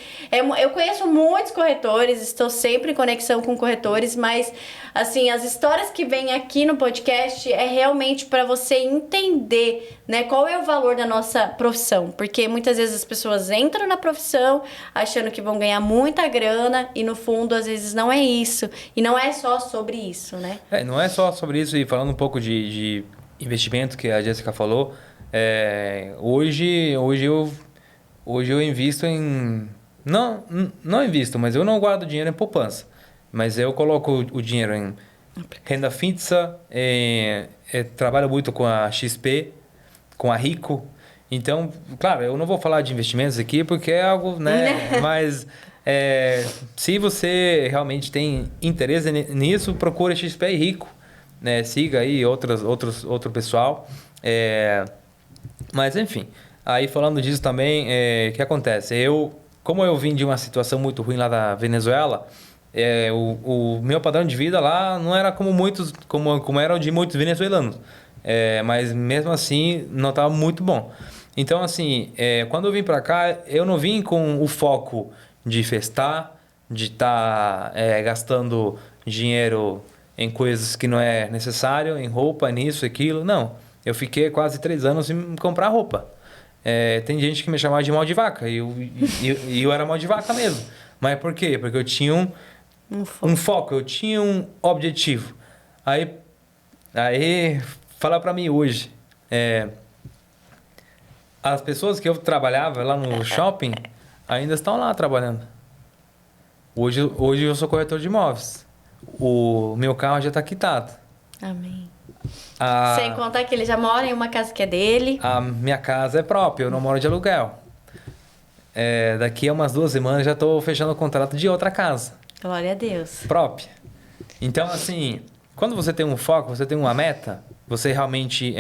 Eu conheço muitos corretores, estou sempre em conexão com corretores, mas, assim, as histórias que vêm aqui no podcast é realmente para você entender, né, qual é o valor da nossa profissão, porque muitas vezes as pessoas entram na profissão achando que vão ganhar muita grana e no fundo às vezes não é isso, e não é só sobre isso, né? Não é só sobre isso, e falando um pouco de investimento que a Jéssica falou, hoje eu invisto em... Não invisto, mas eu não guardo dinheiro em poupança. Mas eu coloco o dinheiro em renda fixa, trabalho muito com a XP, com a Rico. Então, claro, eu não vou falar de investimentos aqui porque é algo, né? Mas se você realmente tem interesse nisso, procure XP e Rico, né? Siga aí outro pessoal. Mas enfim, aí falando disso também, o que acontece? Como eu vim de uma situação muito ruim lá da Venezuela, o meu padrão de vida lá não era como era o de muitos venezuelanos. Mas mesmo assim não estava muito bom. Então assim, quando eu vim para cá, eu não vim com o foco de festar, de estar gastando dinheiro em coisas que não é necessário, em roupa, nisso, aquilo, não. Eu fiquei quase 3 anos sem comprar roupa. Tem gente que me chamava de mal de vaca, e eu era mal de vaca mesmo. Mas por quê? Porque eu tinha um foco, eu tinha um objetivo. Aí fala pra mim hoje, as pessoas que eu trabalhava lá no shopping ainda estão lá trabalhando. Hoje eu sou corretor de imóveis. O meu carro já está quitado. Amém. Sem contar que ele já mora em uma casa que é dele. A minha casa é própria, eu não moro de aluguel. Daqui a umas 2 semanas já estou fechando o contrato de outra casa. Glória a Deus. Própria. Então, assim, quando você tem um foco, você tem uma meta, você realmente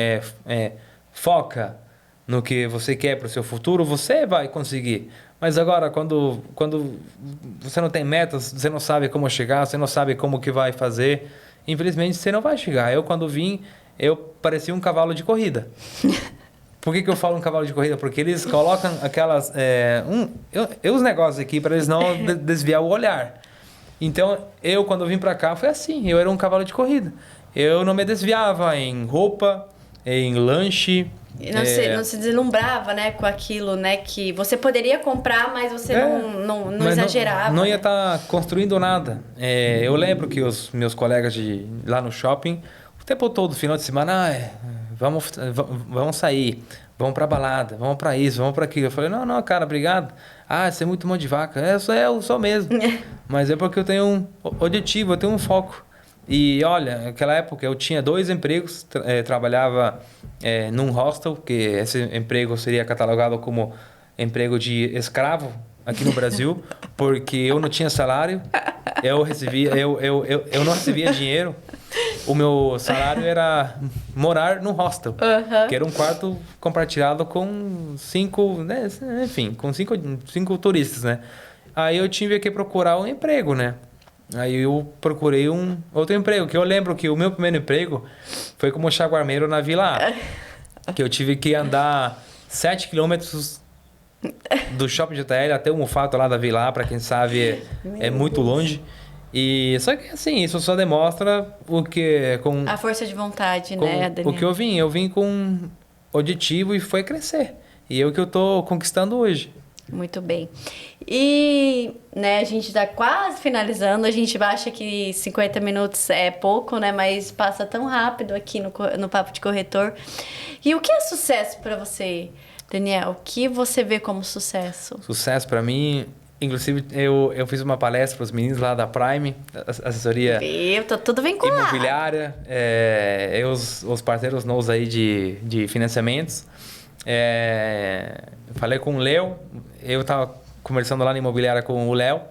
foca no que você quer para o seu futuro, você vai conseguir. Mas agora, quando você não tem metas, você não sabe como chegar, você não sabe como que vai fazer, infelizmente você não vai chegar. Eu, quando vim, eu parecia um cavalo de corrida. Por que eu falo um cavalo de corrida? Porque eles colocam aquelas... os negócios aqui para eles não desviar o olhar. Então, eu, quando vim para cá, foi assim. Eu era um cavalo de corrida. Eu não me desviava em roupa, em lanche... Não se deslumbrava, né, com aquilo, né, que você poderia comprar, mas você não exagerava. Não ia estar construindo nada. Eu lembro que os meus colegas lá no shopping, o tempo todo, final de semana, vamos sair, vamos pra balada, vamos pra isso, vamos pra aquilo. Eu falei, não, não, cara, obrigado. Ah, você é muito mão de vaca. Eu sou mesmo. Mas é porque eu tenho um objetivo, eu tenho um foco. E olha, naquela época eu tinha 2 empregos, trabalhava num hostel, que esse emprego seria catalogado como emprego de escravo aqui no Brasil, porque eu não tinha salário, eu não recebia dinheiro. O meu salário era morar no hostel, que era um quarto compartilhado com 5, né, enfim, com cinco turistas, né? Aí eu tive que procurar um emprego, né? Aí eu procurei um outro emprego, que eu lembro que o meu primeiro emprego foi como chaguarmeiro na Vila A, que eu tive que andar 7 quilômetros do shopping de JL até o Mufato lá da Vila A, para quem sabe é muito longe. E só que assim, isso só demonstra o que com A força de vontade, né, Daniel? o que eu vim com objetivo e foi crescer. E é o que eu tô conquistando hoje. Muito bem. E, né, a gente tá quase finalizando. A gente acha que 50 minutos é pouco, né? Mas passa tão rápido aqui no Papo de Corretor. E o que é sucesso para você, Daniel? O que você vê como sucesso? Sucesso para mim... Inclusive, eu fiz uma palestra para os meninos lá da Prime, assessoria Tô tudo vinculado. imobiliária, os parceiros novos aí de financiamentos. Falei com o Léo, eu estava conversando lá na imobiliária com o Léo,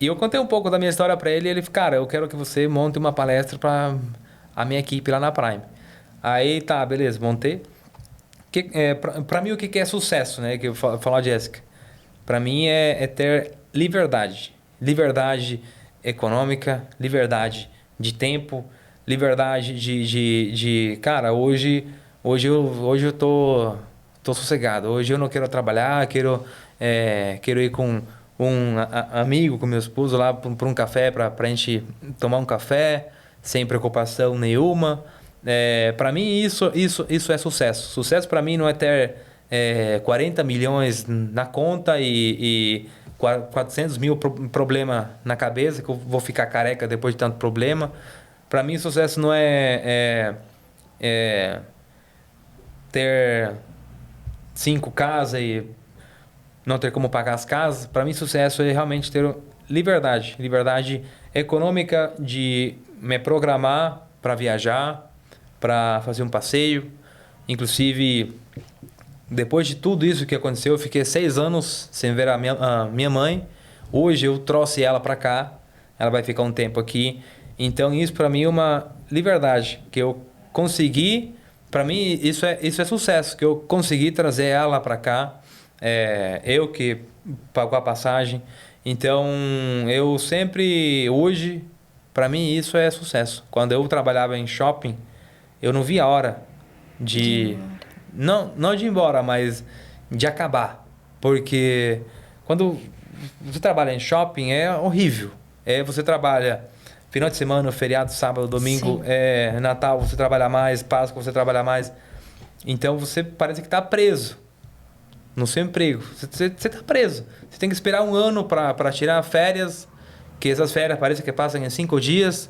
e eu contei um pouco da minha história para ele, e ele falou, cara, eu quero que você monte uma palestra para a minha equipe lá na Prime. Aí, tá, beleza, montei. Para mim, o que é sucesso, né? Que eu falou a Jéssica. Para mim é ter liberdade. Liberdade econômica, liberdade de tempo, liberdade de cara, hoje eu tô sossegado. Hoje eu não quero trabalhar, quero ir com um amigo, com meu esposo lá para um café, para a gente tomar um café, sem preocupação nenhuma. Para mim isso é sucesso. Sucesso para mim não é ter 40 milhões na conta e 400 mil problema na cabeça, que eu vou ficar careca depois de tanto problema. Para mim, sucesso não é ter 5 casas e não ter como pagar as casas. Para mim, sucesso é realmente ter liberdade. Liberdade econômica de me programar para viajar, para fazer um passeio. Inclusive... Depois de tudo isso que aconteceu, eu fiquei 6 anos sem ver a minha mãe. Hoje eu trouxe ela para cá. Ela vai ficar um tempo aqui. Então isso para mim é uma liberdade que eu consegui. Para mim isso é sucesso, que eu consegui trazer ela para cá. Eu que pagou a passagem. Então eu sempre hoje para mim isso é sucesso. Quando eu trabalhava em shopping, eu não via a hora de não de ir embora, mas de acabar. Porque quando você trabalha em shopping é horrível. Você trabalha final de semana, feriado, sábado, domingo, Natal você trabalha mais, Páscoa você trabalha mais. Então você parece que está preso no seu emprego. Você está preso. Você tem que esperar 1 ano para tirar férias, que essas férias parece que passam em 5 dias.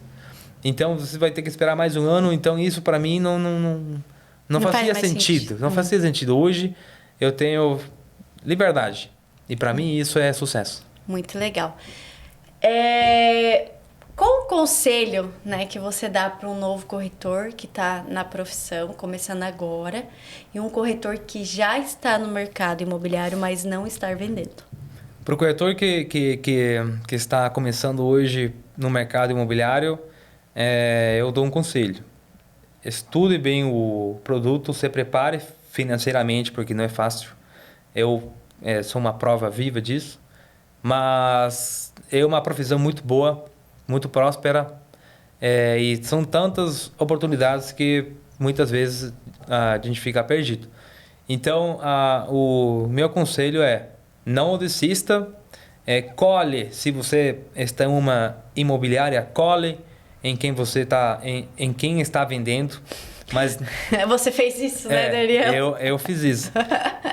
Então você vai ter que esperar mais 1 ano. Então isso para mim não fazia sentido. Não fazia sentido. Hoje eu tenho liberdade. E para mim isso é sucesso. Muito legal. Qual o conselho, né, que você dá para um novo corretor que está na profissão, começando agora, e um corretor que já está no mercado imobiliário, mas não está vendendo? Para o corretor que está começando hoje no mercado imobiliário, eu dou um conselho. Estude bem o produto, se prepare financeiramente, porque não é fácil. Eu sou uma prova viva disso. Mas é uma profissão muito boa, muito próspera. E são tantas oportunidades que muitas vezes a gente fica perdido. Então, o meu conselho é: não desista, colhe. Se você está em uma imobiliária, colhe em quem você está, em quem está vendendo. Mas você fez isso, né, Daniel? Eu fiz isso.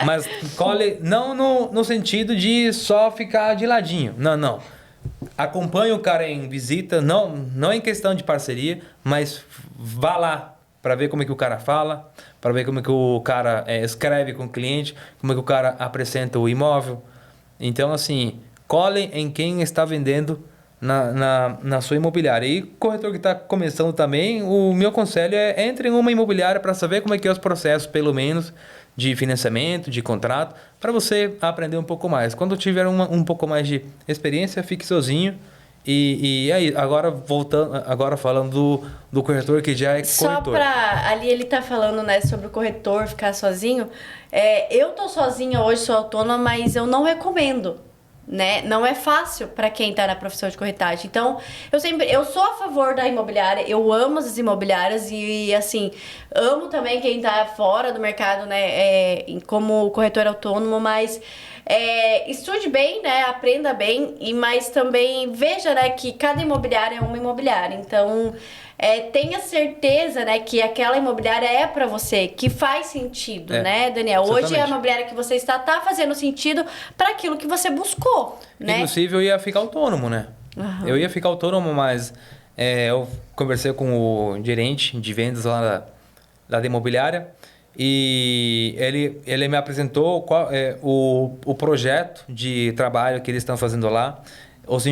Mas colhe não no sentido de só ficar de ladinho. Não. Acompanhe o cara em visita, não em questão de parceria, mas vá lá para ver como é que o cara fala, para ver como é que o cara escreve com o cliente, como é que o cara apresenta o imóvel. Então, assim, colhem em quem está vendendo na sua imobiliária. E corretor que está começando também, o meu conselho é entre em uma imobiliária para saber como é que é os processos, pelo menos, de financiamento, de contrato, para você aprender um pouco mais. Quando tiver um pouco mais de experiência, fique sozinho. E aí, agora falando do corretor que já é Só corretor. pra... Ali ele tá falando, né, sobre o corretor ficar sozinho. Eu tô sozinha hoje, sou autônoma, mas eu não recomendo, né? Não é fácil para quem tá na profissão de corretagem. Então, eu sou a favor da imobiliária, eu amo as imobiliárias e assim, amo também quem tá fora do mercado, né, como corretor autônomo, mas estude bem, né, aprenda bem, mas também veja, né, que cada imobiliária é uma imobiliária. Então, tenha certeza, né, que aquela imobiliária é para você, que faz sentido, né, Daniel? Exatamente. Hoje a imobiliária que você tá fazendo sentido para aquilo que você buscou, né? Inclusive, eu ia ficar autônomo, né? Uhum. Eu ia ficar autônomo, mas eu conversei com o gerente de vendas lá da imobiliária e ele me apresentou o projeto de trabalho que eles estão fazendo lá, os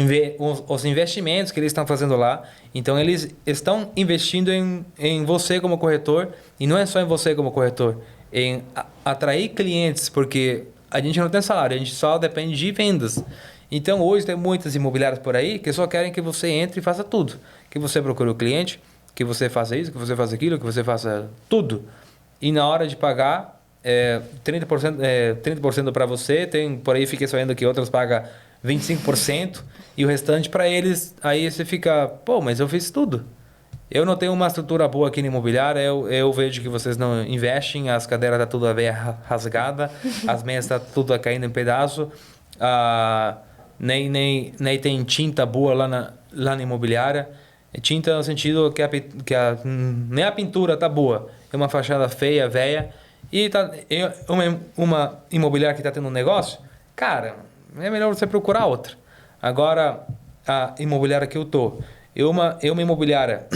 investimentos que eles estão fazendo lá. Então, eles estão investindo em você como corretor, e não é só em você como corretor, em atrair clientes, porque a gente não tem salário, a gente só depende de vendas. Então, hoje tem muitas imobiliárias por aí que só querem que você entre e faça tudo. Que você procure o cliente, que você faça isso, que você faça aquilo, que você faça tudo. E na hora de pagar, 30% para você, por aí fiquei sabendo que outras pagam 25% e o restante para eles. Aí você fica, pô, mas eu fiz tudo. Eu não tenho uma estrutura boa aqui na imobiliária, eu vejo que vocês não investem, as cadeiras estão tudo a ver rasgada, as mesas estão tudo caindo em pedaço, nem tem tinta boa lá na imobiliária. Tinta no sentido que nem a pintura tá boa, é uma fachada feia, velha, e uma imobiliária que está tendo um negócio, cara, é melhor você procurar outra. Agora, a imobiliária que eu tô, é uma imobiliária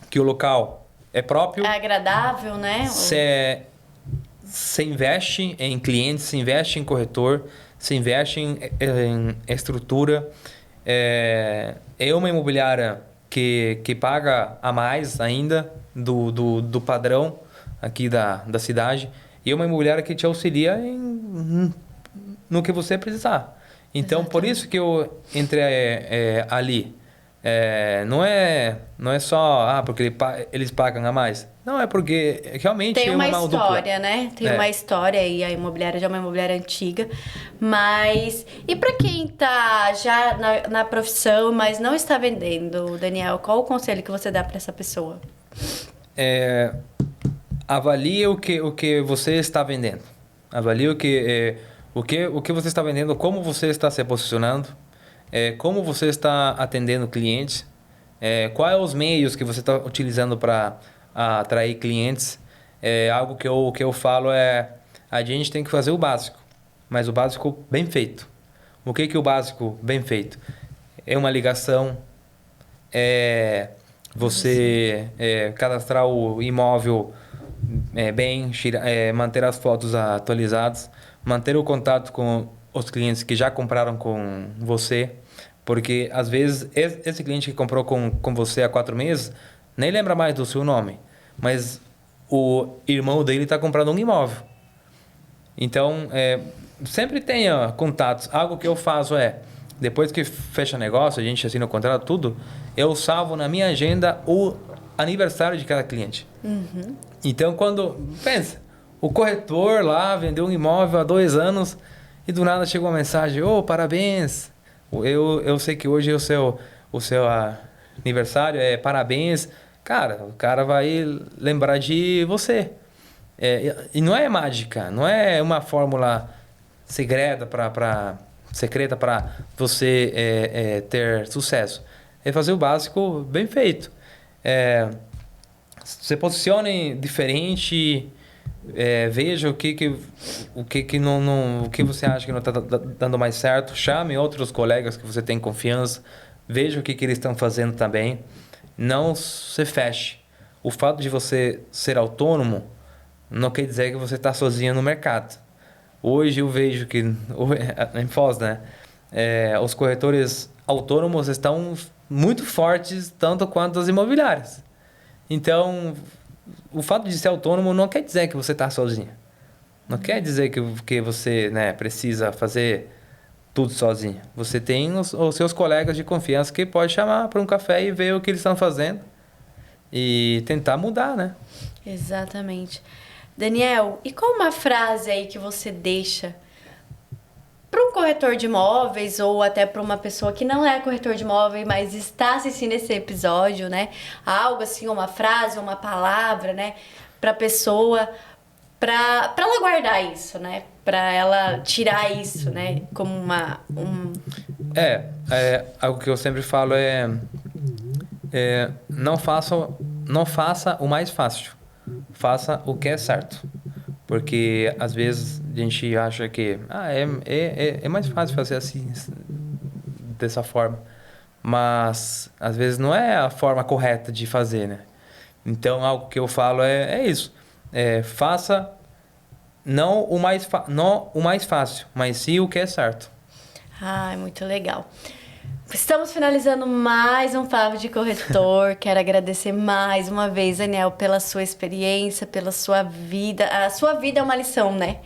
que o local é próprio. É agradável, né? Você investe em clientes, se investe em corretor, se investe em estrutura. É uma imobiliária que paga a mais ainda do padrão aqui da cidade. E é uma imobiliária que te auxilia no que você precisar. Então, Exatamente. por isso que eu entrei ali. Não é só porque eles pagam a mais. Não, é porque realmente Tem uma mão história, dupla. né? Tem uma história e a imobiliária já é uma imobiliária antiga. Mas, e para quem tá já na profissão, mas não está vendendo, Daniel, qual o conselho que você dá para essa pessoa? Avalie o que você está vendendo. Avalie o que você está vendendo, como você está se posicionando, como você está atendendo clientes, quais os meios que você está utilizando para atrair clientes. Algo que eu falo a gente tem que fazer o básico, mas o básico bem feito. O que é o básico bem feito? É uma ligação, você cadastrar o imóvel bem, manter as fotos atualizadas, manter o contato com os clientes que já compraram com você, porque às vezes esse cliente que comprou com você há 4 meses nem lembra mais do seu nome, mas o irmão dele está comprando um imóvel. Então, sempre tenha contatos. Algo que eu faço depois que fecha negócio, a gente assina o contrato, tudo, eu salvo na minha agenda o aniversário de cada cliente. Uhum. Então, pensa, o corretor lá vendeu um imóvel há 2 anos e do nada chegou uma mensagem: parabéns, eu sei que hoje é o seu aniversário, parabéns. Cara, o cara vai lembrar de você. E não é mágica, não é uma fórmula secreta para você ter sucesso. É fazer o básico bem feito. Se posicione diferente, veja o que você acha que não está dando mais certo, chame outros colegas que você tem confiança, veja o que eles estão fazendo também. Não se feche. o fato de você ser autônomo não quer dizer que você está sozinho no mercado. Hoje eu vejo que, em Foz, né? Os corretores autônomos estão muito fortes, tanto quanto as imobiliárias. Então, o fato de ser autônomo não quer dizer que você está sozinho. Não quer dizer que você, né, precisa fazer tudo sozinho. Você tem os seus colegas de confiança que pode chamar para um café e ver o que eles estão fazendo e tentar mudar, né? Exatamente. Daniel, e qual uma frase aí que você deixa para um corretor de imóveis ou até para uma pessoa que não é corretor de imóveis, mas está assistindo esse episódio, né? Algo assim, uma frase, uma palavra, né? Para a pessoa, para ela guardar isso, né? Para ela tirar isso, né? Como Algo que eu sempre falo não faça o mais fácil. Faça o que é certo. Porque às vezes a gente acha que é mais fácil fazer assim, dessa forma. Mas às vezes não é a forma correta de fazer, né? Então algo que eu falo é isso. Faça não o mais fácil, mas sim o que é certo. Ah, muito legal. Estamos finalizando mais um Papo de Corretor. Quero agradecer mais uma vez, Daniel, pela sua experiência, pela sua vida. A sua vida é uma lição, né?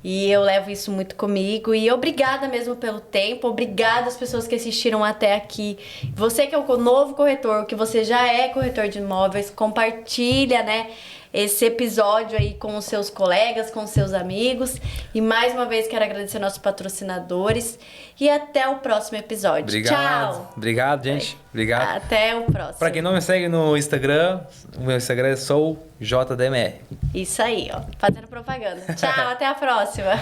E eu levo isso muito comigo. E obrigada mesmo pelo tempo. Obrigada às pessoas que assistiram até aqui. Você que é um novo corretor, que você já é corretor de imóveis, compartilha, né, esse episódio aí com os seus colegas, com os seus amigos. E mais uma vez quero agradecer nossos patrocinadores. E até o próximo episódio. Obrigado. Tchau! Obrigado, gente. Obrigado. Até o próximo. Para quem não me segue no Instagram, o meu Instagram é souJDMR. Isso aí, ó. Fazendo propaganda. Tchau, até a próxima.